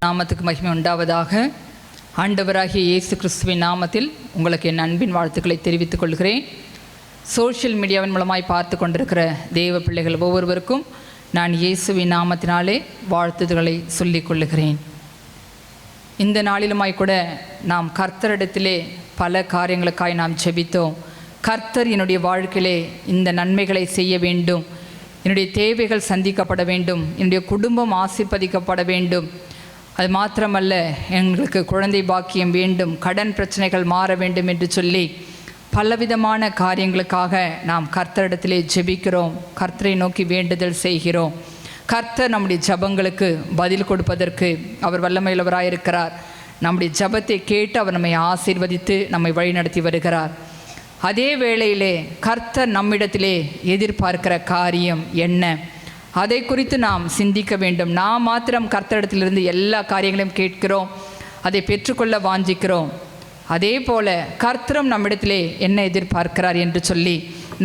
நாமத்துக்கு மகிமை உண்டாவதாக. ஆண்டவராகிய இயேசு கிறிஸ்துவின் நாமத்தில் உங்களுக்கு என் அன்பின் வாழ்த்துக்களை தெரிவித்துக் கொள்கிறேன். சோஷியல் மீடியாவின் மூலமாய் பார்த்து கொண்டிருக்கிற தேவ பிள்ளைகள் ஒவ்வொருவருக்கும் நான் இயேசுவின் நாமத்தினாலே வாழ்த்துதல்களை சொல்லிக் கொள்ளுகிறேன். இந்த நாளிலுமாய் கூட நாம் கர்த்தரிடத்திலே பல காரியங்களுக்காய் நாம் ஜெபித்தோம். கர்த்தர் என்னுடைய வாழ்க்கையிலே இந்த நன்மைகளை செய்ய வேண்டும், என்னுடைய தேவைகள் சந்திக்கப்பட வேண்டும், என்னுடைய குடும்பம் ஆசீர்வதிக்கப்பட வேண்டும், அது மாத்திரமல்ல எங்களுக்கு குழந்தை பாக்கியம் வேண்டும், கடன் பிரச்சனைகள் மாற வேண்டும் என்று சொல்லி பலவிதமான காரியங்களுக்காக நாம் கர்த்தரிடத்திலே ஜெபிக்கிறோம். கர்த்தரை நோக்கி வேண்டுதல் செய்கிறோம். கர்த்தர் நம்முடைய ஜபங்களுக்கு பதில் கொடுப்பதற்கு அவர் வல்லமையுள்ளவராயிருக்கிறார். நம்முடைய ஜபத்தை கேட்டு அவர் நம்மை ஆசீர்வதித்து நம்மை வழிநடத்தி வருகிறார். அதே வேளையிலே கர்த்தர் நம்மிடத்திலே எதிர்பார்க்கிற காரியம் என்ன, அதை குறித்து நாம் சிந்திக்க வேண்டும். நாம் மாத்திரம் கர்த்தரிடத்திலிருந்து எல்லா காரியங்களையும் கேட்கிறோம், அதை பெற்றுக்கொள்ள வாஞ்சிக்கிறோம். அதே போல கர்த்தரும் நம்மிடத்திலே என்ன எதிர்பார்க்கிறார் என்று சொல்லி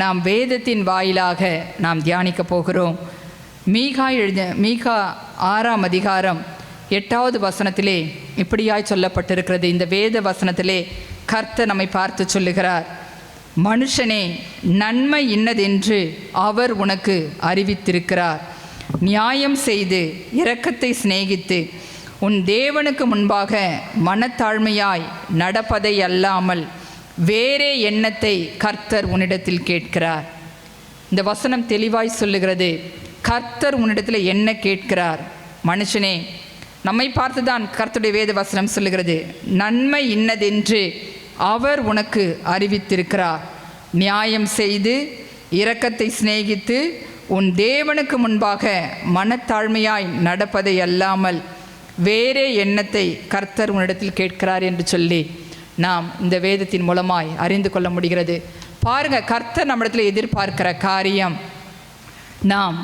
நாம் வேதத்தின் வாயிலாக நாம் தியானிக்க போகிறோம். மீகா 6ஆம் அதிகாரம் 8வது வசனத்திலே இப்படியாய் சொல்லப்பட்டிருக்கிறது. இந்த வேத வசனத்திலே கர்த்தர் நம்மை பார்த்து சொல்லுகிறார், மனுஷனே, நன்மை இன்னதென்று அவர் உனக்கு அறிவித்திருக்கிறார். நியாயம் செய்து இரக்கத்தை சிநேகித்து உன் தேவனுக்கு முன்பாக மனத்தாழ்மையாய் நடப்பதை அல்லாமல் வேறே எண்ணத்தை கர்த்தர் உன்னிடத்தில் கேட்கிறார். இந்த வசனம் தெளிவாய் சொல்லுகிறது, கர்த்தர் உன்னிடத்தில் என்ன கேட்கிறார். மனுஷனே, நம்மை பார்த்துதான் கர்த்தருடைய வேத வசனம் சொல்லுகிறது, நன்மை இன்னதென்று அவர் உனக்கு அறிவித்திருக்கிறார். நியாயம் செய்து இரக்கத்தை சிநேகித்து உன் தேவனுக்கு முன்பாக மனத்தாழ்மையாய் நடப்பதை அல்லாமல் வேறே எண்ணத்தை கர்த்தர் உன்னிடத்தில் கேட்கிறார் என்று சொல்லி நாம் இந்த வேதத்தின் மூலமாய் அறிந்து கொள்ள முடிகிறது. பாருங்க, கர்த்தர் நம்மிடத்தில் எதிர்பார்க்கிற காரியம், நாம்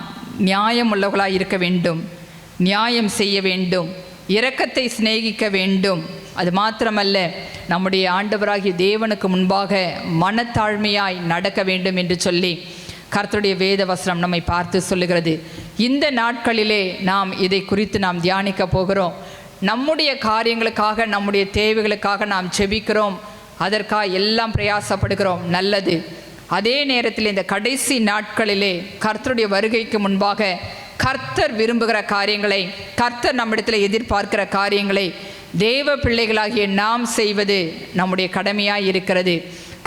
நியாயம் உள்ளவர்களாய் இருக்க வேண்டும், நியாயம் செய்ய வேண்டும், இரக்கத்தை சிநேகிக்க வேண்டும். அது மாத்திரமல்ல, நம்முடைய ஆண்டவராகிய தேவனுக்கு முன்பாக மனத்தாழ்மையாய் நடக்க வேண்டும் என்று சொல்லி கர்த்தருடைய வேத வசனம் நம்மை பார்த்து சொல்லுகிறது. இந்த நாட்களிலே நாம் இதை குறித்து நாம் தியானிக்க போகிறோம். நம்முடைய காரியங்களுக்காக, நம்முடைய தேவைகளுக்காக நாம் ஜெபிக்கிறோம், அதற்காக எல்லாம் பிரயாசப்படுகிறோம், நல்லது. அதே நேரத்தில் இந்த கடைசி நாட்களிலே கர்த்தருடைய வருகைக்கு முன்பாக கர்த்தர் விரும்புகிற காரியங்களை, கர்த்தர் நம்மிடத்தில் எதிர்பார்க்கிற காரியங்களை தேவ பிள்ளைகளாகிய நாம் செய்வது நம்முடைய கடமையாய் இருக்கிறது.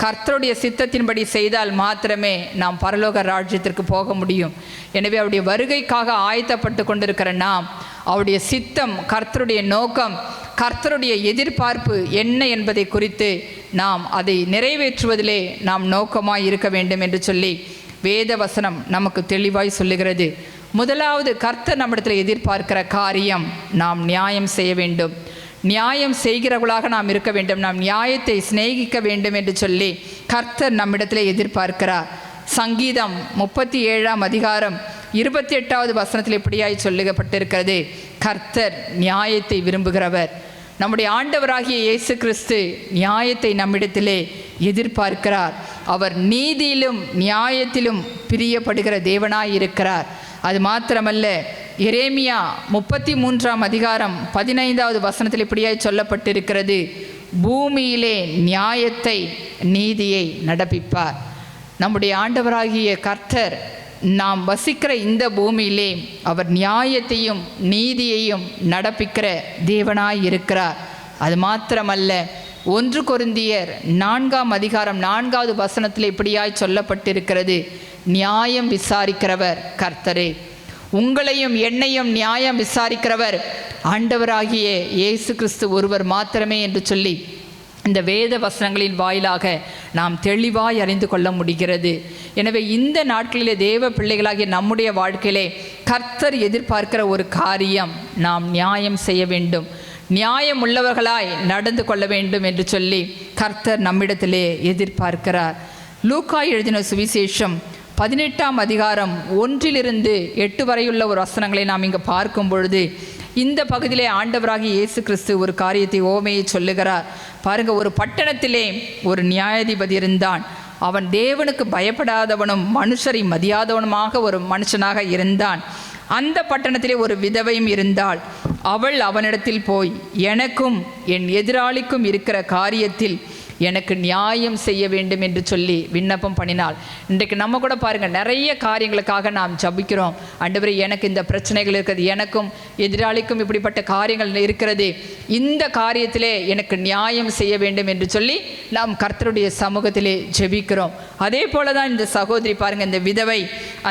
கர்த்தருடைய சித்தத்தின்படி செய்தால் மாத்திரமே நாம் பரலோக ராஜ்யத்திற்கு போக முடியும். எனவே அவருடைய வருகைக்காக ஆயத்தப்பட்டு கொண்டிருக்கிற நாம், அவருடைய சித்தம், கர்த்தருடைய நோக்கம், கர்த்தருடைய எதிர்பார்ப்பு என்ன என்பதை குறித்து நாம் அதை நிறைவேற்றுவதிலே நாம் நோக்கமாய் இருக்க வேண்டும் என்று சொல்லி வேத வசனம் நமக்கு தெளிவாய் சொல்லுகிறது. முதலாவது, கர்த்தர் நம்மிடத்தில் எதிர்பார்க்கிற காரியம், நாம் நியாயம் செய்ய வேண்டும், நியாயம் செய்கிறவர்களாக நாம் இருக்க வேண்டும், நாம் நியாயத்தை சிநேகிக்க வேண்டும் என்று சொல்லி கர்த்தர் நம்மிடத்தில் எதிர்பார்க்கிறார். சங்கீதம் 37ஆம் அதிகாரம் 28வது வசனத்தில் இப்படியாய் சொல்லப்பட்டிருக்கிறது, கர்த்தர் நியாயத்தை விரும்புகிறவர். நம்முடைய ஆண்டவராகிய இயேசு கிறிஸ்து நியாயத்தை நம்மிடத்திலே எதிர்பார்க்கிறார். அவர் நீதியிலும் நியாயத்திலும் பிரியப்படுகிற தேவனாய் இருக்கிறார். அது மாத்திரமல்ல, எரேமியா 33ஆம் அதிகாரம் 15வது வசனத்தில் இப்படியாய் சொல்லப்பட்டிருக்கிறது, பூமியிலே நியாயத்தை நீதியை நடப்பிப்பார். நம்முடைய ஆண்டவராகிய கர்த்தர் நாம் வசிக்கிற இந்த பூமியிலே அவர் நியாயத்தையும் நீதியையும் நடப்பிக்கிற தேவனாய் இருக்கிறார். அது மாத்திரமல்ல, 1 கொரிந்தியர் 4ஆம் அதிகாரம் 4வது வசனத்தில் இப்படியாய் சொல்லப்பட்டிருக்கிறது, நியாயம் விசாரிக்கிறவர் கர்த்தரே, உங்களையும் என்னையும் நியாயம் விசாரிக்கிறவர் ஆண்டவராகிய இயேசு கிறிஸ்து ஒருவர் மாத்திரமே என்று சொல்லி இந்த வேத வசனங்களின் வாயிலாக நாம் தெளிவாய் அறிந்து கொள்ள முடிகிறது. எனவே இந்த நாட்களிலே தேவ பிள்ளைகளாகிய நம்முடைய வாழ்க்கையிலே கர்த்தர் எதிர்பார்க்கிற ஒரு காரியம், நாம் நியாயம் செய்ய வேண்டும், நியாயம் உள்ளவர்களாய் நடந்து கொள்ள வேண்டும் என்று சொல்லி கர்த்தர் நம்மிடத்திலே எதிர்பார்க்கிறார். லூக்கா எழுதின சுவிசேஷம் 18ஆம் அதிகாரம் 1-8 வரையுள்ள ஒரு வசனங்களை நாம் இங்கே பார்க்கும் பொழுது இந்த பகுதியிலே ஆண்டவராகிய இயேசு கிறிஸ்து ஒரு காரியத்தை ஓமையை சொல்லுகிறார். பாருங்க, ஒரு பட்டணத்திலே ஒரு நியாயாதிபதி இருந்தான். அவன் தேவனுக்கு பயப்படாதவனும் மனுஷரை மதியாதவனுமாக ஒரு மனுஷனாக இருந்தான். அந்த பட்டணத்திலே ஒரு விதவையும் இருந்தாள். அவள் அவனிடத்தில் போய், எனக்கும் என் எதிராளிக்கும் இருக்கிற காரியத்தில் எனக்கு நியாயம் செய்ய வேண்டும் என்று சொல்லி விண்ணப்பம் பண்ணினாள். இன்றைக்கு நம்ம கூட பாருங்கள், நிறைய காரியங்களுக்காக நாம் ஜபிக்கிறோம். ஆண்டவரே, எனக்கு இந்த பிரச்சனைகள் இருக்கிறது, எனக்கும் எதிராளிக்கும் இப்படிப்பட்ட காரியங்கள் இருக்கிறது, இந்த காரியத்திலே எனக்கு நியாயம் செய்ய வேண்டும் என்று சொல்லி நாம் கர்த்தருடைய சமூகத்திலே ஜெபிக்கிறோம். அதே போல தான் இந்த சகோதரி பாருங்கள், இந்த விதவை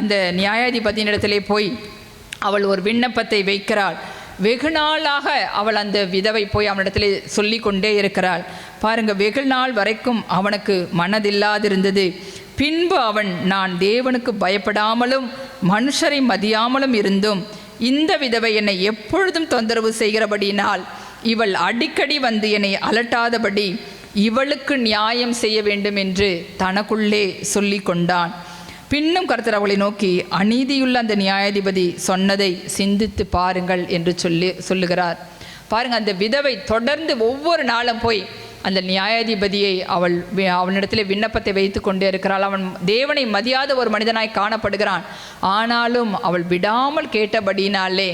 அந்த நியாயாதிபதியினிடத்திலே போய் அவள் ஒரு விண்ணப்பத்தை வைக்கிறாள். வெகு நாளாக அவள் அந்த விதவை போய் அவனிடத்திலே சொல்லி கொண்டே இருக்கிறாள். பாருங்க, வெகு நாள் வரைக்கும் அவனுக்கு மனதில்லாதிருந்தது. பின்பு அவன், நான் தேவனுக்கு பயப்படாமலும் மனுஷரை மதியாமலும் இருந்தும் இந்த விதவை என்னை எப்பொழுதும் தொந்தரவு செய்கிறபடியினால் இவள் அடிக்கடி வந்து என்னை அலட்டாதபடி இவளுக்கு நியாயம் செய்ய வேண்டும் என்று தனக்குள்ளே சொல்லி கொண்டான். பின்னும் கர்த்தர் அவளை நோக்கி, அநீதியுள்ள அந்த நியாயாதிபதி சொன்னதை சிந்தித்து பாருங்கள் என்று சொல்லுகிறார். அந்த விதவை தொடர்ந்து ஒவ்வொரு நாளும் போய் அந்த நியாயாதிபதியை அவனிடத்தில் விண்ணப்பத்தை வைத்து கொண்டே இருக்கிறாள். அவன் தேவனை மதியாத ஒரு மனிதனாய் காணப்படுகிறான். ஆனாலும் அவள் விடாமல் கேட்டபடினாலே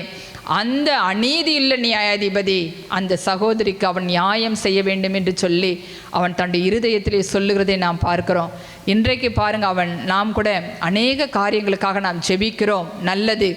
அந்த அநீதியுள்ள நியாயாதிபதி அந்த சகோதரிக்கு அவன் நியாயம் செய்ய வேண்டும் என்று சொல்லி அவன் தன்னுடைய இருதயத்திலே சொல்லுகிறதை நாம் பார்க்கிறோம். இன்றைக்கு பாருங்கள், நாம் கூட அநேக காரியங்களுக்காக நாம் ஜெபிக்கிறோம், நல்லது.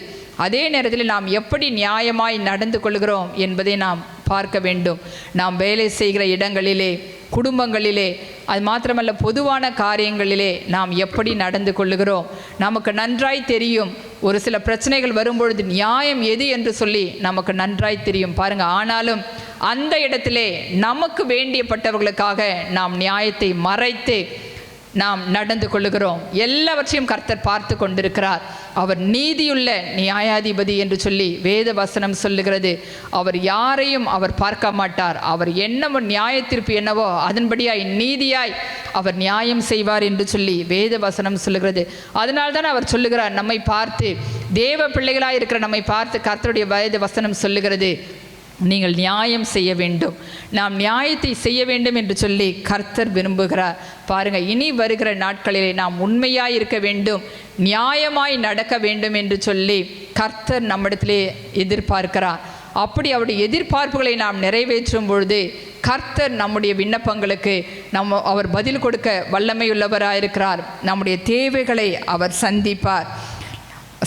அதே நேரத்தில் நாம் எப்படி நியாயமாய் நடந்து கொள்கிறோம் என்பதை நாம் பார்க்க வேண்டும். நாம் வேலை செய்கிற இடங்களிலே, குடும்பங்களிலே, அது மாத்திரமல்ல பொதுவான காரியங்களிலே நாம் எப்படி நடந்து கொள்ளுகிறோம் நமக்கு நன்றாய் தெரியும். ஒரு சில பிரச்சனைகள் வரும்பொழுது நியாயம் எது என்று சொல்லி நமக்கு நன்றாய் தெரியும் பாருங்கள். ஆனாலும் அந்த இடத்திலே நமக்கு வேண்டியப்பட்டவர்களுக்காக நாம் நியாயத்தை மறைத்து நாம் நடந்து கொள்ளுகிறோம். எல்லாவற்றையும் கர்த்தர் பார்த்து கொண்டிருக்கிறார். அவர் நீதியுள்ள நியாயாதிபதி என்று சொல்லி வேத வசனம் சொல்லுகிறது. அவர் யாரையும் அவர் பார்க்க மாட்டார். அவர் என்னவோ நியாயத்தீர்ப்பு என்னவோ அதன்படியாய் நீதியாய் அவர் நியாயம் செய்வார் என்று சொல்லி வேத வசனம் சொல்லுகிறது. அதனால்தான் அவர் சொல்லுகிறார், நம்மை பார்த்து, தேவ பிள்ளைகளாய் இருக்கிற நம்மை பார்த்து கர்த்தருடைய வேத வசனம் சொல்லுகிறது, நீங்கள் நியாயம் செய்ய வேண்டும், நாம் நியாயத்தை செய்ய வேண்டும் என்று சொல்லி கர்த்தர் விரும்புகிறார். பாருங்கள், இனி வருகிற நாட்களிலே நாம் உண்மையாய் இருக்க வேண்டும், நியாயமாய் நடக்க வேண்டும் என்று சொல்லி கர்த்தர் நம்மிடத்திலே எதிர்பார்க்கிறார். அப்படி அவருடைய எதிர்பார்ப்புகளை நாம் நிறைவேற்றும் பொழுது கர்த்தர் நம்முடைய விண்ணப்பங்களுக்கு அவர் பதில் கொடுக்க வல்லமையுள்ளவராயிருக்கிறார். நம்முடைய தேவைகளை அவர் சந்திப்பார்.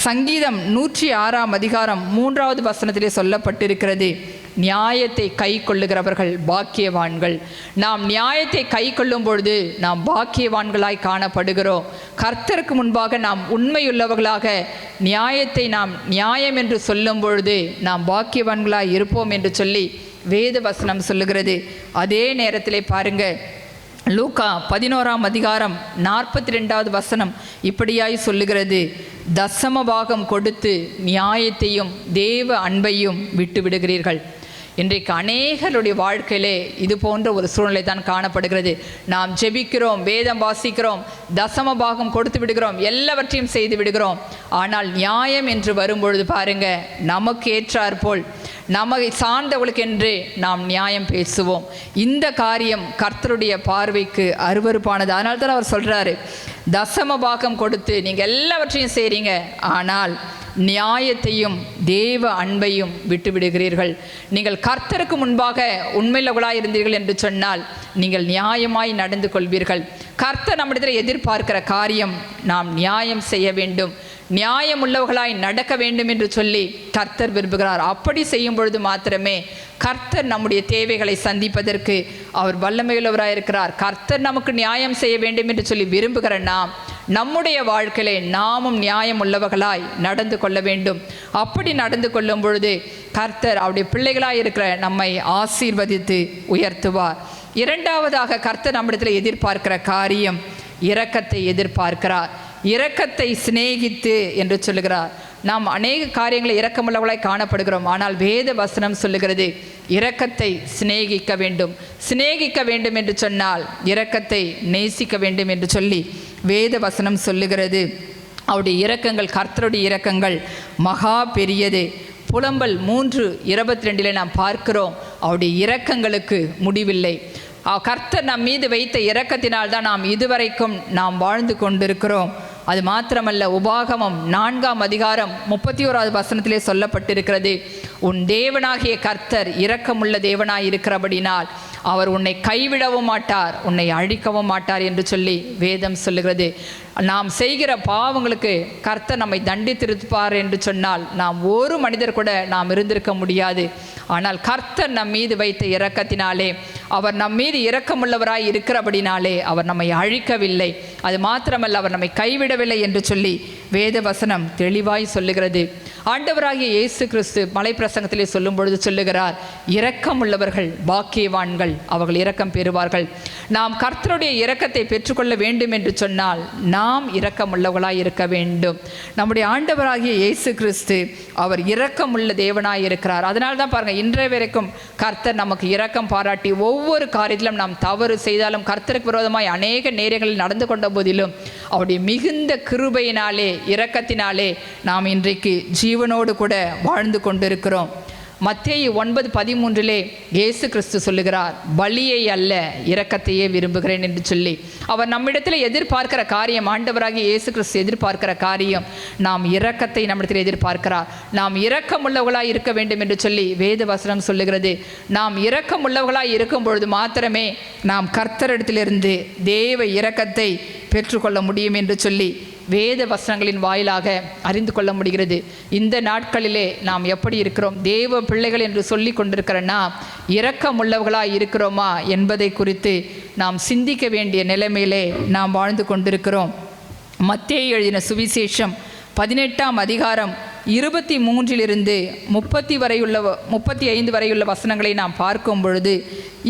சங்கீதம் 106 3வது வசனத்திலே சொல்லப்பட்டிருக்கிறது, நியாயத்தை கை கொள்ளுகிறவர்கள் பாக்கியவான்கள். நாம் நியாயத்தை கை கொள்ளும் பொழுது நாம் பாக்கியவான்களாய் காணப்படுகிறோம். கர்த்தருக்கு முன்பாக நாம் உண்மையுள்ளவர்களாக நியாயத்தை நாம் நியாயம் என்று சொல்லும் பொழுது நாம் பாக்கியவான்களாய் இருப்போம் என்று சொல்லி வேத வசனம் சொல்லுகிறது. அதே நேரத்திலே பாருங்கள், லூக்கா 11 வசனம் இப்படியாய் சொல்லுகிறது, தசமபாகம் கொடுத்து நியாயத்தையும் தேவ அன்பையும் விட்டு விடுகிறீர்கள். இன்றைக்கு அநேகருடைய வாழ்க்கையிலே இது போன்ற ஒரு சூழ்நிலை தான் காணப்படுகிறது. நாம் ஜெபிக்கிறோம், வேதம் வாசிக்கிறோம், தசமபாகம் கொடுத்து விடுகிறோம், எல்லாவற்றையும் செய்து விடுகிறோம். ஆனால் நியாயம் என்று வரும்பொழுது பாருங்க, நமக்கு ஏற்றார் போல் நம்மை சார்ந்தவர்களுக்கு என்று நாம் நியாயம் பேசுவோம். இந்த காரியம் கர்த்தருடைய பார்வைக்கு அருவருப்பானது. அதனால தான் அவர் சொல்கிறாரு, தசமபாகம் கொடுத்து நீங்கள் எல்லாவற்றையும் செய்கிறீங்க, ஆனால் நியாயத்தையும் தேவ அன்பையும் விட்டு விடுகிறீர்கள். நீங்கள் கர்த்தருக்கு முன்பாக உண்மையுள்ளவர்களாய் இருந்தீர்கள் என்று சொன்னால் நீங்கள் நியாயமாய் நடந்து கொள்வீர்கள். கர்த்தர் நம்மிடத்தில் எதிர்பார்க்கிற காரியம் நாம் நியாயம் செய்ய வேண்டும், நியாயம் உள்ளவர்களாய் நடக்க வேண்டும் என்று சொல்லி கர்த்தர் விரும்புகிறார். அப்படி செய்யும் பொழுது மாத்திரமே கர்த்தர் நம்முடைய தேவைகளை சந்திப்பதற்கு அவர் வல்லமையுள்ளவராயிருக்கிறார். கர்த்தர் நமக்கு நியாயம் செய்ய வேண்டும் என்று சொல்லி விரும்புகிற நாம் நம்முடைய வாழ்க்கையிலே நாமும் நியாயம் உள்ளவர்களாய் நடந்து கொள்ள வேண்டும். அப்படி நடந்து கொள்ளும் பொழுது கர்த்தர் அவருடைய பிள்ளைகளாய் இருக்கிற நம்மை ஆசீர்வதித்து உயர்த்துவார். இரண்டாவதாக கர்த்தர் நம்மிடத்தில் எதிர்பார்க்கிற காரியம் இரக்கத்தை எதிர்பார்க்கிறார். இரக்கத்தை சிநேகித்து என்று சொல்லுகிறார். நாம் அநேக காரியங்களை இரக்கமுள்ளவர்களாய் காணப்படுகிறோம். ஆனால் வேத வசனம் சொல்லுகிறது, இரக்கத்தை சிநேகிக்க வேண்டும். சிநேகிக்க வேண்டும் என்று சொன்னால் இரக்கத்தை நேசிக்க வேண்டும் என்று சொல்லி வேத வசனம் சொல்லுகிறது. அவருடைய இரக்கங்கள், கர்த்தருடைய இரக்கங்கள் மகா பெரியது. புலம்பல் 3:22 நாம் பார்க்கிறோம், அவருடைய இரக்கங்களுக்கு முடிவில்லை. கர்த்தர் நம் மீது வைத்த இரக்கத்தினால் தான் நாம் இதுவரைக்கும் நாம் வாழ்ந்து கொண்டிருக்கிறோம். அது மாத்திரமல்ல, உபாகமம் 4ஆம் அதிகாரம் 31வது வசனத்திலே சொல்லப்பட்டிருக்கிறது, உன் தேவனாகிய கர்த்தர் இரக்கமுள்ள தேவனாய் இருக்கிறபடினால் அவர் உன்னை கைவிடவும் மாட்டார், உன்னை அழிக்கவும் மாட்டார் என்று சொல்லி வேதம் சொல்லுகிறது. நாம் செய்கிற பாவங்களுக்கு கர்த்தர் நம்மை தண்டித்திருப்பார் என்று சொன்னால் நாம் ஒரு மனிதர் கூட நாம் இருந்திருக்க முடியாது. ஆனால் கர்த்தர் நம் மீது வைத்த இரக்கத்தினாலே, அவர் நம் மீது இரக்கமுள்ளவராய் இருக்கிறபடினாலே அவர் நம்மை அழிக்கவில்லை, அது மாத்திரமல்ல அவர் நம்மை கைவிடவில்லை என்று சொல்லி வேத வசனம் தெளிவாய் சொல்லுகிறது. ஆண்டவராகிய இயேசு கிறிஸ்து மலை பிரசங்கத்திலே சொல்லும் பொழுது சொல்லுகிறார், இரக்கம் உள்ளவர்கள் பாக்கியவான்கள், அவர்கள் இரக்கம் பெறுவார்கள். நாம் கர்த்தருடைய இரக்கத்தை பெற்றுக்கொள்ள வேண்டும் என்று சொன்னால் நாம் இரக்கம் உள்ளவர்களாய் இருக்க வேண்டும். நம்முடைய ஆண்டவராகிய இயேசு கிறிஸ்து அவர் இரக்கமுள்ள தேவனாய் இருக்கிறார். அதனால தான் பாருங்கள், இன்றைய வரைக்கும் கர்த்தர் நமக்கு இரக்கம் பாராட்டி ஒவ்வொரு காரியத்திலும் நாம் தவறு செய்தாலும் கர்த்தருக்கு விரோதமாய் அநேக நேரங்களில் நடந்து கொண்ட போதிலும் அவருடைய மிகுந்த கிருபையினாலே இரக்கத்தினாலே நாம் இன்றைக்கு ஜீவனோடு கூட வாழ்ந்து கொண்டிருக்கிறோம். மத்தேயு 9:13 இயேசு கிறிஸ்து சொல்லுகிறார், பலியை அல்ல இரக்கத்தையே விரும்புகிறேன் என்று சொல்லி. அவர் நம்மிடத்தில் எதிர்பார்க்கிற காரியம், ஆண்டவராகிய இயேசு கிறிஸ்து எதிர்பார்க்கிற காரியம், நாம் இரக்கத்தை நம்மிடத்தில் எதிர்பார்க்கிறார். நாம் இரக்கமுள்ளவர்களாய் இருக்க வேண்டும் என்று சொல்லி வேத வசனம் சொல்லுகிறது. நாம் இரக்கமுள்ளவர்களாய் இருக்கும் பொழுது மாத்திரமே நாம் கர்த்தரிடத்திலிருந்து தேவ இரக்கத்தை பெற்றுக்கொள்ள முடியும் என்று சொல்லி வேத வசனங்களின் வாயிலாக அறிந்து கொள்ள முடிகிறது. இந்த நாட்களிலே நாம் எப்படி இருக்கிறோம்? தேவ பிள்ளைகள் என்று சொல்லி கொண்டிருக்கிற நாம் இரக்கமுள்ளவர்களாய் இருக்கிறோமா என்பதை குறித்து நாம் சிந்திக்க வேண்டிய நிலைமையிலே நாம் வாழ்ந்து கொண்டிருக்கிறோம். மத்தேயு எழுதின சுவிசேஷம் 18ஆம் அதிகாரம் 23 35 வரையுள்ள வசனங்களை நாம் பார்க்கும் பொழுது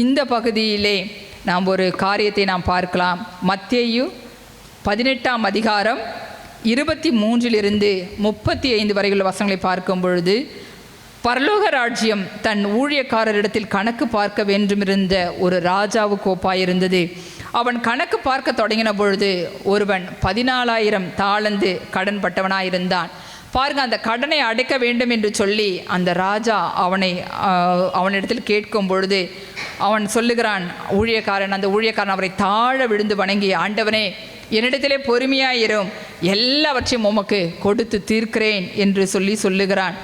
இந்த பகுதியிலே நாம் ஒரு காரியத்தை நாம் பார்க்கலாம். மத்தேயு 18ஆம் அதிகாரம் 23 35 வரையுள்ள வசனங்களை பார்க்கும் பொழுது, பரலோக ராஜ்யம் தன் ஊழியக்காரரிடத்தில் கணக்கு பார்க்க வேண்டுமிருந்த ஒரு ராஜாவுக்கு ஒப்பாயிருந்தது. அவன் கணக்கு பார்க்க தொடங்கின பொழுது ஒருவன் 14,000 தாலந்து கடன் பட்டவனாயிருந்தான். பாருங்க, அந்த கடனை அடைக்க வேண்டும் என்று சொல்லி அந்த ராஜா அவனிடத்தில் கேட்கும் பொழுது அவன் சொல்லுகிறான், அந்த ஊழியக்காரன் அவரை தாழ விழுந்து வணங்கி, ஆண்டவனே என்னிடத்திலே பொறுமையாயிரும், எல்லாவற்றையும் உமக்கு கொடுத்து தீர்க்கிறேன் என்று சொல்லுகிறான்.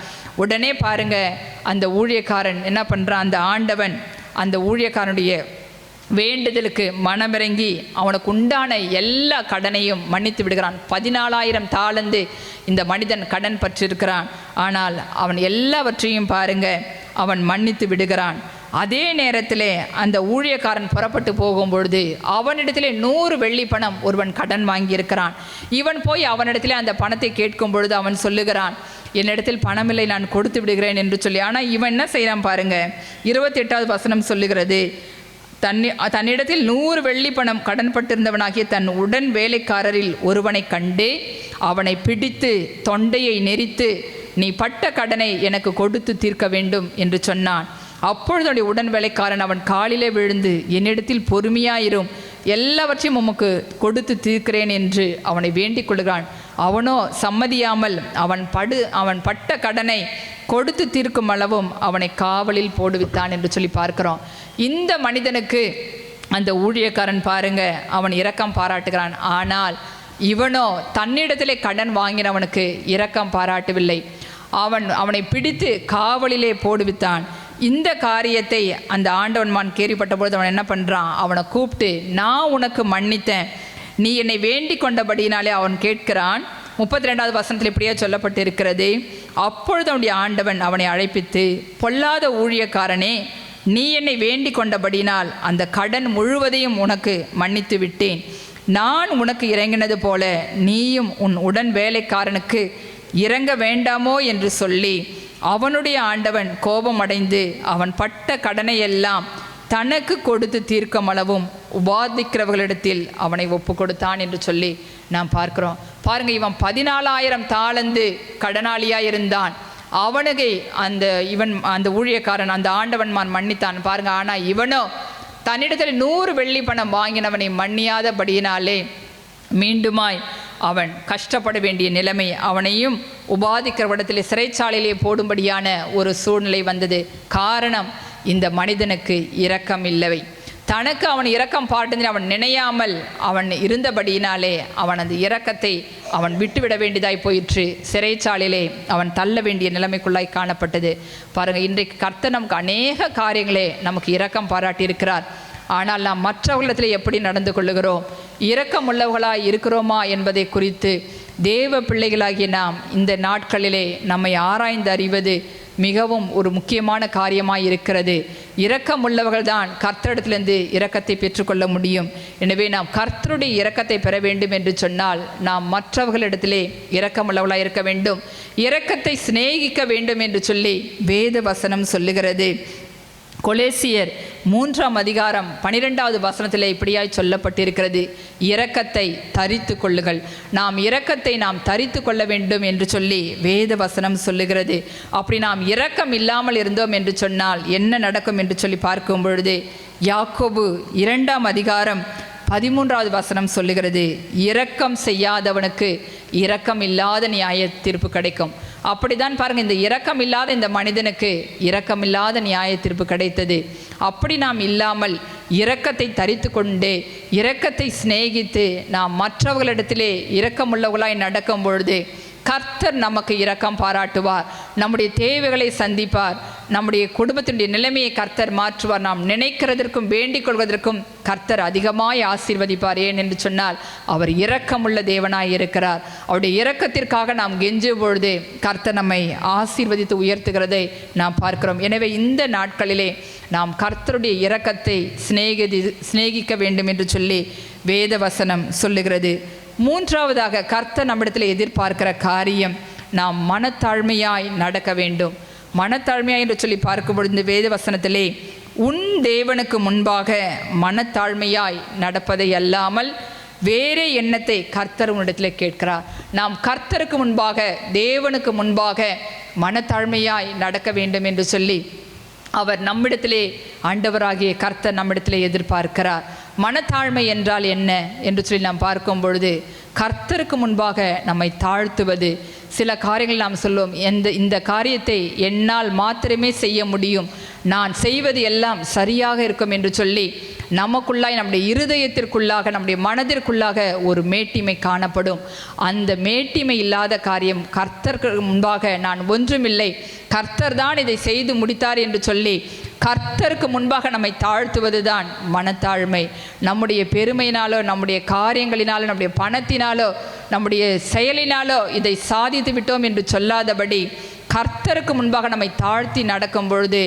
உடனே பாருங்க, அந்த ஊழியக்காரன் என்ன பண்ணுறான், அந்த ஆண்டவன் அந்த ஊழியக்காரனுடைய வேண்டுதலுக்கு மனமிறங்கி அவனுக்கு உண்டான எல்லா கடனையும் மன்னித்து விடுகிறான். 14,000 தாலந்து இந்த மனிதன் கடன் பற்றிருக்கிறான். ஆனால் அவன் எல்லாவற்றையும் பாருங்க அவன் மன்னித்து விடுகிறான். அதே நேரத்தில் அந்த ஊழியக்காரன் புறப்பட்டு போகும்பொழுது அவனிடத்திலே 100 வெள்ளி பணம் ஒருவன் கடன் வாங்கியிருக்கிறான். இவன் போய் அவனிடத்திலே அந்த பணத்தை கேட்கும் பொழுது அவன் சொல்லுகிறான், என்னிடத்தில் பணமில்லை, நான் கொடுத்து விடுகிறேன் என்று சொல்லி. ஆனால் இவன் என்ன செய்கிறான் பாருங்க, 28வது வசனம் சொல்லுகிறது, தன்னிடத்தில் 100 வெள்ளி பணம் கடன்பட்டிருந்தவனாகிய தன் உடன் வேலைக்காரரில் ஒருவனை கண்டு அவனை பிடித்து தொண்டையை நெரித்து, நீ பட்ட கடனை எனக்கு கொடுத்து தீர்க்க வேண்டும் என்று சொன்னான். அப்பொழுது உடன் வேலைக்காரன் அவன் காலிலே விழுந்து, என்னிடத்தில் பொறுமையாயிரும், எல்லாவற்றையும் உமக்கு கொடுத்து தீர்க்கிறேன் என்று அவனை வேண்டிக் கொள்கிறான். அவனோ சம்மதியாமல் அவன் பட்ட கடனை கொடுத்து தீர்க்கும் அளவும் அவனை காவலில் போடுவித்தான் என்று சொல்லி பார்க்கிறோம். இந்த மனிதனுக்கு அந்த ஊழியக்காரன் பாருங்க அவன் இரக்கம் பாராட்டுகிறான். ஆனால் இவனோ தன்னிடத்திலே கடன் வாங்கினவனுக்கு இரக்கம் பாராட்டவில்லை. அவனை பிடித்து காவலிலே போடுவித்தான். இந்த காரியத்தை அந்த ஆண்டவன்மான் கேள்விப்பட்ட பொழுது அவன் என்ன பண்ணுறான், அவனை கூப்பிட்டு, நான் உனக்கு மன்னித்தேன், நீ என்னை வேண்டிக் கொண்டபடினாலே அவன் கேட்கிறான். 32வது வசனத்தில் இப்படியே சொல்லப்பட்டு இருக்கிறது, அப்பொழுது அவனுடைய ஆண்டவன் அவனை அழைப்பித்து, பொல்லாத ஊழியக்காரனே, நீ என்னை வேண்டிக் கொண்டபடினால் அந்த கடன் முழுவதையும் உனக்கு மன்னித்து விட்டேன். நான் உனக்கு இறங்கினது போல நீயும் உன் உடன் வேலைக்காரனுக்கு இறங்க வேண்டாமோ என்று சொல்லி அவனுடைய ஆண்டவன் கோபம் அடைந்து அவன் பட்ட கடனை எல்லாம் தனக்கு கொடுத்து தீர்க்கும் அளவும் உபாதிக்கிறவர்களிடத்தில் அவனை ஒப்பு கொடுத்தான் என்று சொல்லி நாம் பார்க்கிறோம். பாருங்க, இவன் 14,000 தாலந்து கடனாளியாக இருந்தான். அவனுக்கு அந்த ஊழியக்காரன் அந்த ஆண்டவன்மான் மன்னித்தான் பாருங்க. ஆனால் இவனோ தன்னிடத்தில் 100 வெள்ளி பணம் வாங்கினவனை மன்னியாதபடியினாலே மீண்டுமாய் அவன் கஷ்டப்பட வேண்டிய நிலைமை, அவனையும் உபாதிக்கிறவிடத்தில் சிறைச்சாலையிலே போடும்படியான ஒரு சூழ்நிலை வந்தது. காரணம், இந்த மனிதனுக்கு இரக்கம் இல்லை. தனக்கு அவன் இரக்கம் பாட்டுன்னு அவன் நினையாமல் அவன் இருந்தபடியினாலே அவன் அந்த இரக்கத்தை அவன் விட்டுவிட வேண்டியதாய் போயிற்று. சிறைச்சாலையிலே அவன் தள்ள வேண்டிய நிலைமைக்குள்ளாய் காணப்பட்டது. பாருங்கள், இன்றைக்கு கர்த்தர் நமக்கு அநேக காரியங்களே நமக்கு இரக்கம் பாராட்டியிருக்கிறார். ஆனால் நாம் மற்றவர்களிடத்தில் எப்படி நடந்து கொள்ளுகிறோம், இரக்கம் உள்ளவர்களாய் இருக்கிறோமா என்பதை குறித்து தேவ பிள்ளைகளாகிய நாம் இந்த நாட்களிலே நம்மை ஆராய்ந்து அறிவது மிகவும் ஒரு முக்கியமான காரியமாக இருக்கிறது. இரக்கம் உள்ளவர்கள் தான் கர்த்தரிடத்திலிருந்து இரக்கத்தை பெற்றுக்கொள்ள முடியும். எனவே நாம் கர்த்தருடைய இரக்கத்தை பெற வேண்டும் என்று சொன்னால் நாம் மற்றவர்களிடத்திலே இரக்கமுள்ளவர்களாக இருக்க வேண்டும், இரக்கத்தை சிநேகிக்க வேண்டும் என்று சொல்லி வேத வசனம் சொல்லுகிறது. கொலேசியர் 3ஆம் அதிகாரம் 12வது வசனத்தில் இப்படியாய் சொல்லப்பட்டிருக்கிறது, இரக்கத்தை தரித்து கொள்ளுங்கள். நாம் இரக்கத்தை நாம் தரித்து கொள்ள வேண்டும் என்று சொல்லி வேத வசனம் சொல்லுகிறது. அப்படி நாம் இரக்கம் இல்லாமல் இருந்தோம் என்று சொன்னால் என்ன நடக்கும் என்று சொல்லி பார்க்கும் பொழுது யாக்கோபு 2ஆம் அதிகாரம் 13வது வசனம் சொல்லுகிறது, இரக்கம் செய்யாதவனுக்கு இரக்கம் இல்லாத நியாய தீர்ப்பு கிடைக்கும். அப்படிதான் பாருங்கள், இந்த இரக்கம் இல்லாத இந்த மனிதனுக்கு இரக்கமில்லாத நியாய தீர்ப்பு கிடைத்தது. அப்படி நாம் இல்லாமல் இரக்கத்தை தரித்து கொண்டு இரக்கத்தை சிநேகித்து நாம் மற்றவர்களிடத்திலே இரக்கமுள்ளவர்களாய் நடக்கும் பொழுது கர்த்தர் நமக்கு இரக்கம் பாராட்டுவார், நம்முடைய தேவைகளை சந்திப்பார், நம்முடைய குடும்பத்தினுடைய நிலைமையை கர்த்தர் மாற்றுவார். நாம் நினைக்கிறதற்கும் வேண்டிக் கொள்வதற்கும் கர்த்தர் அதிகமாய் ஆசீர்வதிப்பார். ஏன் என்று சொன்னால் அவர் இரக்கமுள்ள தேவனாய் இருக்கிறார். அவருடைய இரக்கத்திற்காக நாம் கெஞ்சும் பொழுது கர்த்தர் நம்மை ஆசீர்வதித்து உயர்த்துகிறதை நாம் பார்க்கிறோம். எனவே இந்த நாட்களிலே நாம் கர்த்தருடைய இரக்கத்தை சிநேகிக்க வேண்டும் என்று சொல்லி வேத வசனம் சொல்லுகிறது. 3ஆவதாக கர்த்தர் நம்மிடத்தில் எதிர்பார்க்கிற காரியம், நாம் மனத்தாழ்மையாய் நடக்க வேண்டும். மனத்தாழ்மையாய் என்று சொல்லி பார்க்கும் பொழுது இந்த வேத வசனத்திலே உன் தேவனுக்கு முன்பாக மனத்தாழ்மையாய் நடப்பதை அல்லாமல் வேறே எண்ணத்தை கர்த்தர் உன்னிடத்தில் கேட்கிறார். நாம் கர்த்தருக்கு முன்பாக தேவனுக்கு முன்பாக மனத்தாழ்மையாய் நடக்க வேண்டும் என்று சொல்லி அவர் நம்மிடத்திலே ஆண்டவராகிய கர்த்தர் நம்மிடத்திலே எதிர்பார்க்கிறார். மனத்தாழ்மை என்றால் என்ன என்று சொல்லி நாம் பார்க்கும் பொழுது கர்த்தருக்கு முன்பாக நம்மை தாழ்த்துவது. சில காரியங்கள் நாம் சொல்லுவோம், இந்த காரியத்தை என்னால் மாத்திரமே செய்ய முடியும், நான் செய்வது எல்லாம் சரியாக இருக்கும் என்று சொல்லி நமக்குள்ளாய் நம்முடைய இருதயத்திற்குள்ளாக நம்முடைய மனதிற்குள்ளாக ஒரு மேட்டிமை காணப்படும். அந்த மேட்டிமை இல்லாத காரியம் கர்த்தருக்கு முன்பாக நான் ஒன்றுமில்லை, கர்த்தர் தான் இதை செய்து முடித்தார் என்று சொல்லி கர்த்தருக்கு முன்பாக நம்மை தாழ்த்துவது தான் மனத்தாழ்மை. நம்முடைய பெருமையினாலோ நம்முடைய காரியங்களினாலோ நம்முடைய பணத்தினாலோ நம்முடைய செயலினாலோ இதை சாதித்து விட்டோம் என்று சொல்லாதபடி கர்த்தருக்கு முன்பாக நம்மை தாழ்த்தி நடக்கும் பொழுது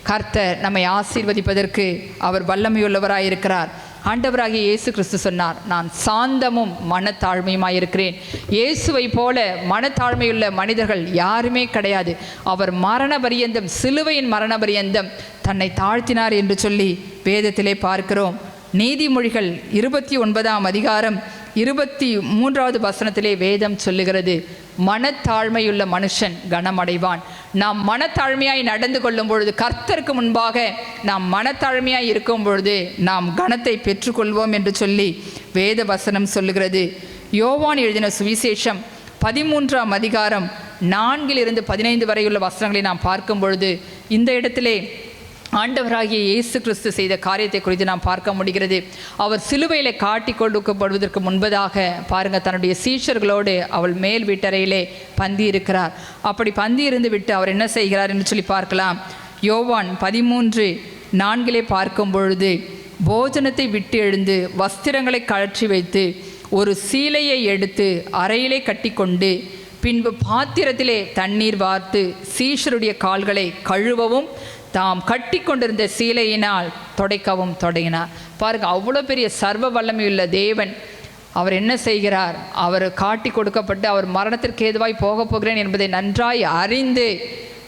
கர்த்தர் நம்மை ஆசீர்வதிப்பதற்கு அவர் வல்லமையுள்ளவராயிருக்கிறார். ஆண்டவராகிய இயேசு கிறிஸ்து சொன்னார், நான் சாந்தமும் மனத்தாழ்மையுமாயிருக்கிறேன். இயேசுவை போல மனத்தாழ்மையுள்ள மனிதர்கள் யாருமே கிடையாது. அவர் மரண பரியந்தம், சிலுவையின் மரண பரியந்தம் தன்னை தாழ்த்தினார் என்று சொல்லி வேதத்திலே பார்க்கிறோம். நீதிமொழிகள் 29ஆம் அதிகாரம் 23வது வசனத்திலே வேதம் சொல்லுகிறது, மனத்தாழ்மையுள்ள மனுஷன் கனமடைவான். நாம் மனத்தாழ்மையாய் நடந்து கொள்ளும் பொழுது, கர்த்தருக்கு முன்பாக நாம் மனத்தாழ்மையாய் இருக்கும் பொழுது நாம் கனத்தை பெற்றுக்கொள்வோம் என்று சொல்லி வேத வசனம் சொல்லுகிறது. யோவான் எழுதின சுவிசேஷம் 13ஆம் அதிகாரம் 4 to 15 வரையுள்ள வசனங்களை நாம் பார்க்கும் பொழுது இந்த இடத்திலே ஆண்டவராகிய இயேசு கிறிஸ்து செய்த காரியத்தை குறித்து நாம் பார்க்க முடிகிறது. அவர் சிலுவையில் காட்டி கொடுக்கப்படுவதற்கு முன்பதாக பாருங்கள், தன்னுடைய சீஷர்களோடு அவள் மேல் வீட்டறையிலே பந்தி இருக்கிறார். அப்படி பந்தி இருந்து விட்டு அவர் என்ன செய்கிறார் என்று சொல்லி பார்க்கலாம். யோவான் 13:4 பார்க்கும் பொழுது, போஜனத்தை விட்டு எழுந்து வஸ்திரங்களை கழற்றி வைத்து ஒரு சீலையை எடுத்து அறையிலே கட்டி கொண்டு பின்பு பாத்திரத்திலே தண்ணீர் வார்த்து சீஷருடைய கால்களை கழுவவும் தாம் கட்டி கொண்டிருந்த சீலையினால் துடைக்கவும் தொடங்கினார். பாருங்கள், அவ்வளோ பெரிய சர்வ வல்லமையுள்ள தேவன் அவர் என்ன செய்கிறார், அவர் காட்டி கொடுக்கப்பட்டு அவர் மரணத்திற்கு ஏதுவாய் போகப் போகிறேன் என்பதை நன்றாய் அறிந்து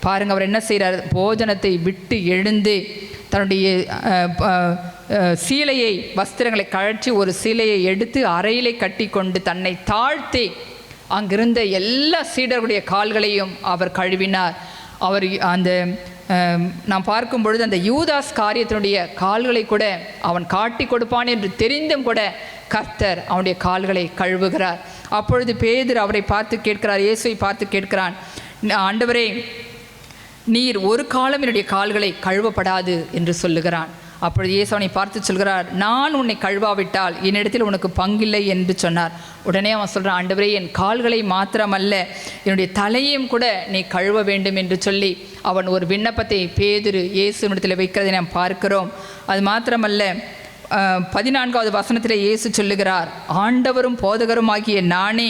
பாருங்கள், அவர் என்ன செய்கிறார், போஜனத்தை விட்டு எழுந்து தன்னுடைய சீலையை, வஸ்திரங்களை கழற்றி ஒரு சீலையை எடுத்து அறையிலே கட்டி கொண்டு தன்னை தாழ்த்தி அங்கிருந்த எல்லா சீடர்களுடைய கால்களையும் அவர் கழுவினார். அவர் அந்த நாம் பார்க்கும் பொழுது அந்த யூதாஸ் காரியத்தினுடைய கால்களை கூட அவன் காட்டி கொடுப்பான் என்று தெரிந்தும் கூட கர்த்தர் அவனுடைய கால்களை கழுவுகிறார். அப்பொழுது பேதுரு அவரை பார்த்து கேட்கிறார், இயேசுவை பார்த்து கேட்கிறான், ஆண்டவரே, நீர் ஒரு காலம் என்னுடைய கால்களை கழுவப்படாது என்று சொல்லுகிறான். அப்பொழுது இயேசு அவனை பார்த்து சொல்கிறார், நான் உன்னை கழுவாவிட்டால் என்னிடத்தில் உனக்கு பங்கில்லை என்று சொன்னார். உடனே அவன் சொல்கிறான், ஆண்டவரே, என் கால்களை மாத்திரமல்ல என்னுடைய தலையையும் கூட நீ கழுவ வேண்டும் என்று சொல்லி அவன் ஒரு விண்ணப்பத்தை பேதுரு இயேசுவிடத்தில் வைக்கிறதை நாம் பார்க்கிறோம். அது மாத்திரமல்ல, 14வது வசனத்தில் இயேசு சொல்லுகிறார், ஆண்டவரும் போதகருமாகிய நானே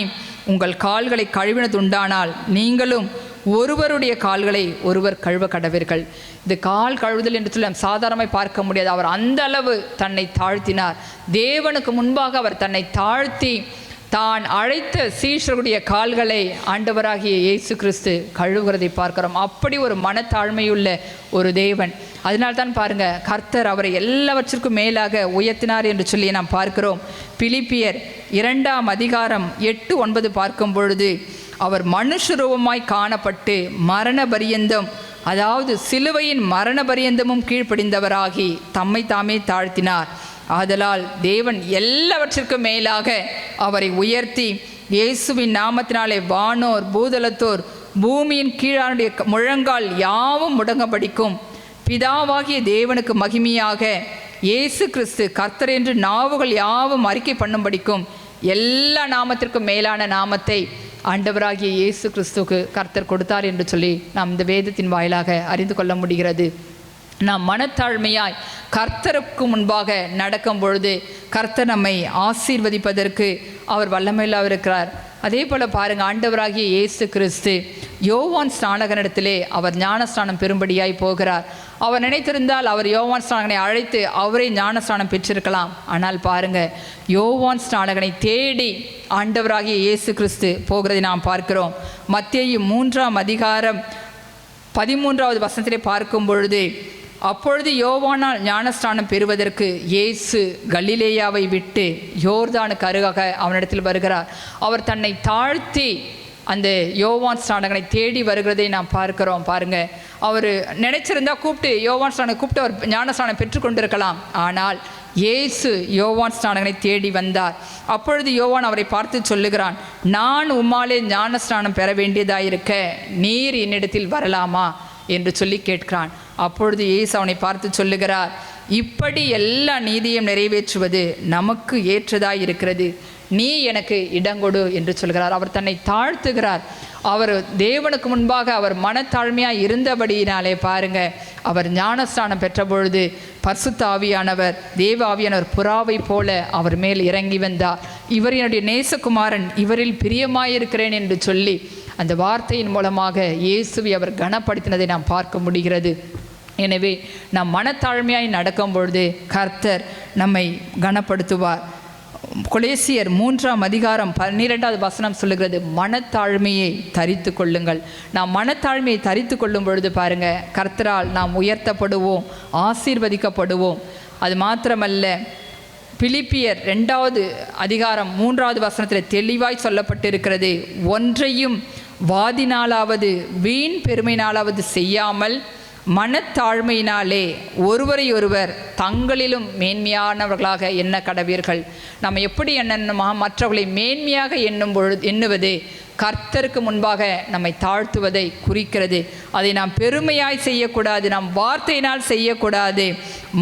உங்கள் கால்களை கழுவினதுண்டானால் நீங்களும் ஒருவருடைய கால்களை ஒருவர் கழுவ கடவீர்கள். இது கால் கழுவுதல் என்று சொல்லி சாதாரணமாய் பார்க்க முடியாது. அவர் அந்த அளவு தன்னை தாழ்த்தினார். தேவனுக்கு முன்பாக அவர் தன்னை தாழ்த்தி தான் அழைத்த சீஷருடைய கால்களை ஆண்டவராகிய இயேசு கிறிஸ்து கழுவுகிறதை பார்க்கிறோம். அப்படி ஒரு மனத்தாழ்மையுள்ள ஒரு தேவன். அதனால்தான் பாருங்க, கர்த்தர் அவரை எல்லாவற்றிற்கும் மேலாக உயர்த்தினார் என்று சொல்லி நாம் பார்க்கிறோம். பிலிப்பியர் 2ஆம் அதிகாரம் 8-9 பார்க்கும் பொழுது, அவர் மனுஷரூபமாய் காணப்பட்டு மரண பரியந்தம், அதாவது சிலுவையின் மரண பரியந்தமும் கீழ்ப்படிந்தவராகி தம்மை தாமே தாழ்த்தினார். ஆதலால் தேவன் எல்லாவற்றிற்கும் மேலாக அவரை உயர்த்தி இயேசுவின் நாமத்தினாலே வானோர் பூதலத்தோர் பூமியின் கீழானுடைய முழங்கால் யாவும் முடங்கப்படிக்கும். பிதாவாகிய தேவனுக்கு மகிமையாக இயேசு கிறிஸ்து கர்த்தர் என்று நாவுகள் யாவும் அறிக்கை பண்ணும்படிக்கும் எல்லா நாமத்திற்கும் மேலான நாமத்தை ஆண்டவராகிய இயேசு கிறிஸ்துவுக்கு கர்த்தர் கொடுத்தார் என்று சொல்லி நாம் இந்த வேதத்தின் வாயிலாக அறிந்து கொள்ள முடிகிறது. நாம் மனத்தாழ்மையாய் கர்த்தருக்கு முன்பாக நடக்கும் பொழுது கர்த்தர் நம்மை ஆசீர்வதிப்பதற்கு அவர் வல்லமையில்லாக இருக்கிறார். அதே போல் பாருங்கள், ஆண்டவராகிய இயேசு கிறிஸ்து யோவான் ஸ்நானகனிடத்திலே அவர் ஞானஸ்நானம் பெறும்படியாய் போகிறார். அவர் நினைத்திருந்தால் அவர் யோவான் ஸ்நானகனை அழைத்து அவரே ஞானஸ்நானம் பெற்றிருக்கலாம். ஆனால் பாருங்கள், யோவான் ஸ்நானகனை தேடி ஆண்டவராகிய இயேசு கிறிஸ்து போகிறதை நாம் பார்க்கிறோம். மத்தேயு 3ஆம் அதிகாரம் 13வது வசனத்திலே பார்க்கும் பொழுது, அப்பொழுது யோவானால் ஞானஸ்நானம் பெறுவதற்கு இயேசு கலிலேயாவை விட்டு யோர்தானுக்கு அருகாக அவனிடத்தில் வருகிறார். அவர் தன்னை தாழ்த்தி அந்த யோவான் ஸ்நானகனை தேடி வருகிறதை நாம் பார்க்கிறோம். பாருங்கள், அவர் நினைச்சிருந்தா கூப்பிட்டு யோவான் ஸ்நானனை கூப்பிட்டு அவர் ஞானஸ்நானம் பெற்றுக்கொண்டிருக்கலாம். ஆனால் இயேசு யோவான் ஸ்நானகனை தேடி வந்தார். அப்பொழுது யோவான் அவரை பார்த்து சொல்லுகிறான், நான் உம்மாலே ஞானஸ்நானம் பெற வேண்டியதாயிருக்க நீர் என்னிடத்தில் வரலாமா என்று சொல்லி கேட்கிறான். அப்பொழுது இயேசு அவனை பார்த்து சொல்லுகிறார், இப்படி எல்லா நீதியும் நிறைவேற்றுவது நமக்கு ஏற்றதாய் இருக்கிறது, நீ எனக்கு இடங்கொடு என்று சொல்கிறார். அவர் தன்னை தாழ்த்துகிறார். அவர் தேவனுக்கு முன்பாக அவர் மனத்தாழ்மையாக இருந்தபடியினாலே பாருங்க, அவர் ஞானஸ்நானம் பெற்ற பொழுது பரிசுத்த ஆவியானவர், தேவ ஆவியானவர் புறாவை போல அவர் மேல் இறங்கி வந்தார். இவர் என்னுடைய நேசகுமாரன், இவரில் பிரியமாயிருக்கிறேன் என்று சொல்லி அந்த வார்த்தையின் மூலமாக இயேசுவை அவர் கனப்படுத்தினதை நாம் பார்க்க முடிகிறது. எனவே நாம் மனத்தாழ்மையாய் நடக்கும் பொழுது கர்த்தர் நம்மை கனப்படுத்துவார். கொலேசியர் 3ஆம் அதிகாரம் 12வது வசனம் சொல்லுகிறது, மனத்தாழ்மையை தரித்து கொள்ளுங்கள். நாம் மனத்தாழ்மையை தரித்து கொள்ளும் பொழுது பாருங்க, கர்த்தரால் நாம் உயர்த்தப்படுவோம், ஆசீர்வதிக்கப்படுவோம். அது மாத்திரமல்ல, பிலிப்பியர் 2வது அதிகாரம் 3வது வசனத்தில் தெளிவாய் சொல்லப்பட்டிருக்கிறது, ஒன்றையும் வாதினாலாவது வீண் பெருமையினாலாவது செய்யாமல் மனத்தாழ்மையினாலே ஒருவரை ஒருவர் தங்களிலும் மேன்மையானவர்களாக எண்ண கடவீர்கள். நம்ம எப்படி எண்ணணுமா? மற்றவர்களை மேன்மையாக எண்ணுவது கர்த்தருக்கு முன்பாக நம்மை தாழ்த்துவதை குறிக்கிறது. அதை நாம் பெருமையாய் செய்யக்கூடாது, நாம் வார்த்தையினால் செய்யக்கூடாது.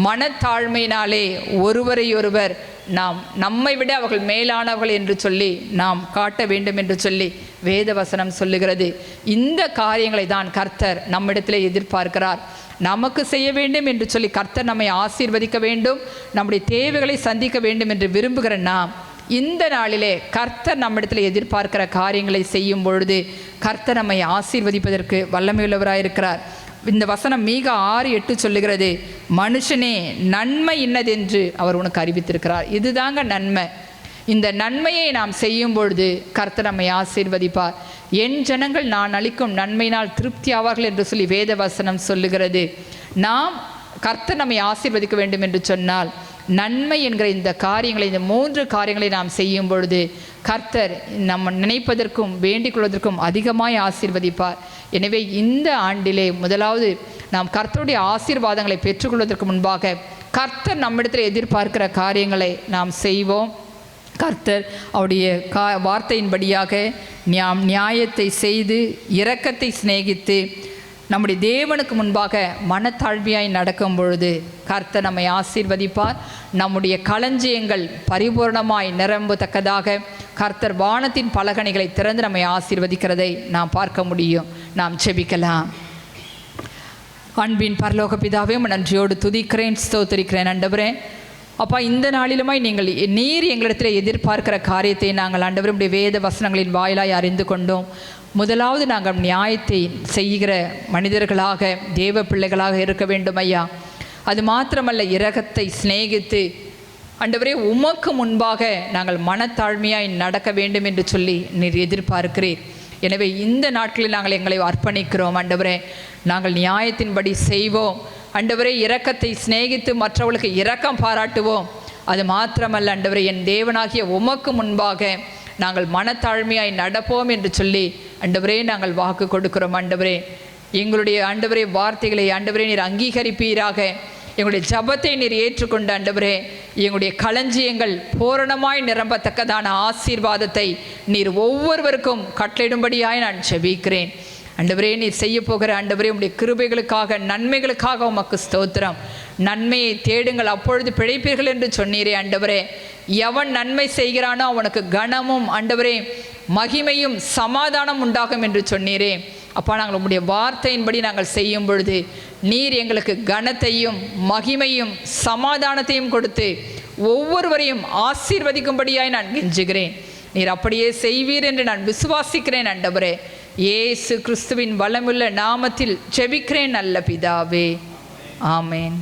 மனத்தாழ்மையினாலே ஒருவரை ஒருவர் நாம் நம்மை விட அவர்கள் மேலானவர்கள் என்று சொல்லி நாம் காட்ட வேண்டும் என்று சொல்லி வேத வசனம் சொல்லுகிறது. இந்த காரியங்களை தான் கர்த்தர் நம்மிடத்தில் எதிர்பார்க்கிறார். நமக்கு செய்ய வேண்டும் என்று சொல்லி கர்த்தர் நம்மை ஆசீர்வதிக்க வேண்டும், நம்முடைய தேவைகளை சந்திக்க வேண்டும் என்று விரும்புகிற நாம் இந்த நாளிலே கர்த்தர் நம்மிடத்தில் எதிர்பார்க்கிற காரியங்களை செய்யும் பொழுது கர்த்தர் நம்மை ஆசீர்வதிப்பதற்கு வல்லமையுள்ளவராயிருக்கிறார். இந்த வசனம் மீகா 6:8 சொல்லுகிறது, மனுஷனே நன்மை இன்னதென்று அவர் உனக்கு அறிவித்திருக்கிறார். இதுதாங்க நன்மை. இந்த நன்மையை நாம் செய்யும் பொழுது கர்த்தர் நம்மை ஆசீர்வதிப்பார். என் ஜனங்கள் நான் அளிக்கும் நன்மையினால் திருப்தி ஆவார்கள் என்று சொல்லி வேத வசனம் சொல்லுகிறது. நாம் கர்த்தர் நம்மை ஆசீர்வதிக்க வேண்டும் என்று சொன்னால் நன்மை என்கிற இந்த காரியங்களை, இந்த 3 காரியங்களை நாம் செய்யும் பொழுது கர்த்தர் நம்ம நினைப்பதற்கும் வேண்டிக் கொள்வதற்கும் அதிகமாய் ஆசீர்வதிப்பார். எனவே இந்த ஆண்டிலே முதலாவது நாம் கர்த்தருடைய ஆசீர்வாதங்களை பெற்றுக்கொள்வதற்கு முன்பாக கர்த்தர் நம்மிடத்தில் எதிர்பார்க்கிற காரியங்களை நாம் செய்வோம். கர்த்தர் அவருடைய வார்த்தையின்படியாக நாம் நியாயத்தை செய்து இரக்கத்தை சிநேகித்து நம்முடைய தேவனுக்கு முன்பாக மனத்தாழ்மையாய் நடக்கும் பொழுது கர்த்தர் நம்மை ஆசீர்வதிப்பார். நம்முடைய களஞ்சியங்கள் பரிபூர்ணமாய் நிரம்பத்தக்கதாக கர்த்தர் வானத்தின் பலகணிகளை திறந்து நம்மை ஆசீர்வதிக்கிறதை நாம் பார்க்க முடியும். நாம் செபிக்கலாம். அன்பின் பரலோக பிதாவே, நன்றியோடு துதிக்கிறேன், ஸ்தோத்திரிக்கிறேன். ஆண்டவரே அப்பா, இந்த நாளிலுமாய் நீர் எங்களிடத்தில் எதிர்பார்க்கிற காரியத்தை நாங்கள் ஆண்டவரே உடைய வேத வசனங்களின் வாயிலாய் அறிந்து கொண்டோம். முதலாவது நாங்கள் நியாயத்தை செய்கிற மனிதர்களாக, தேவ பிள்ளைகளாக இருக்க வேண்டும் ஐயா. அது மாத்திரமல்ல, இரக்கத்தை சிநேகித்து ஆண்டவரே உமக்கு முன்பாக நாங்கள் மனத்தாழ்மையாய் நடக்க வேண்டும் என்று சொல்லி நீர் எதிர்பார்க்கிறீர். எனவே இந்த நாட்களில் நாங்கள் எங்களை அர்ப்பணிக்கிறோம் ஆண்டவரே. நாங்கள் நியாயத்தின்படி செய்வோம் ஆண்டவரே. இரக்கத்தை சிநேகித்து மற்றவர்களுக்கு இரக்கம் பாராட்டுவோம். அது மாத்திரமல்ல ஆண்டவரே, என் தேவனாகிய உமக்கு முன்பாக நாங்கள் மனத்தாழ்மையாய் நடப்போம் என்று சொல்லி ஆண்டவரே நாங்கள் வாக்கு கொடுக்கிறோம் ஆண்டவரே. எங்களுடைய ஆண்டவரே வார்த்தைகளை ஆண்டவரே நீர் அங்கீகரிப்பீராக. எங்களுடைய ஜபத்தை நீர் ஏற்றுக்கொண்ட ஆண்டவரே, எங்களுடைய களஞ்சியங்கள் பூரணமாய் நிரம்பத்தக்கதான ஆசீர்வாதத்தை நீர் ஒவ்வொருவருக்கும் கட்டளையிடும்படியாய் நான் ஜெபிக்கிறேன் ஆண்டவரே. நீர் செய்ய போகிற ஆண்டவரே உம்முடைய கிருபைகளுக்காக, நன்மைகளுக்காக உமக்கு ஸ்தோத்திரம். நன்மையை தேடுங்கள், அப்பொழுது பிழைப்பீர்கள் என்று சொன்னீரே ஆண்டவரே. எவன் நன்மை செய்கிறானோ அவனுக்கு கனமும் ஆண்டவரே மகிமையும் சமாதானம் உண்டாகும் என்று சொன்னீரே. அப்பா, நாங்கள் உம்முடைய வார்த்தையின்படி நாங்கள் செய்யும் பொழுது நீர் எங்களுக்கு கனத்தையும் மகிமையும் சமாதானத்தையும் கொடுத்து ஒவ்வொருவரையும் ஆசீர்வதிக்கும்படியாய் நான் கெஞ்சுகிறேன். நீர் அப்படியே செய்வீர் என்று நான் விசுவாசிக்கிறேன் ஆண்டவரே. இயேசு கிறிஸ்துவின் வல்லமுள்ள நாமத்தில் ஜெபிக்கிறேன் நல்ல பிதாவே, ஆமேன்.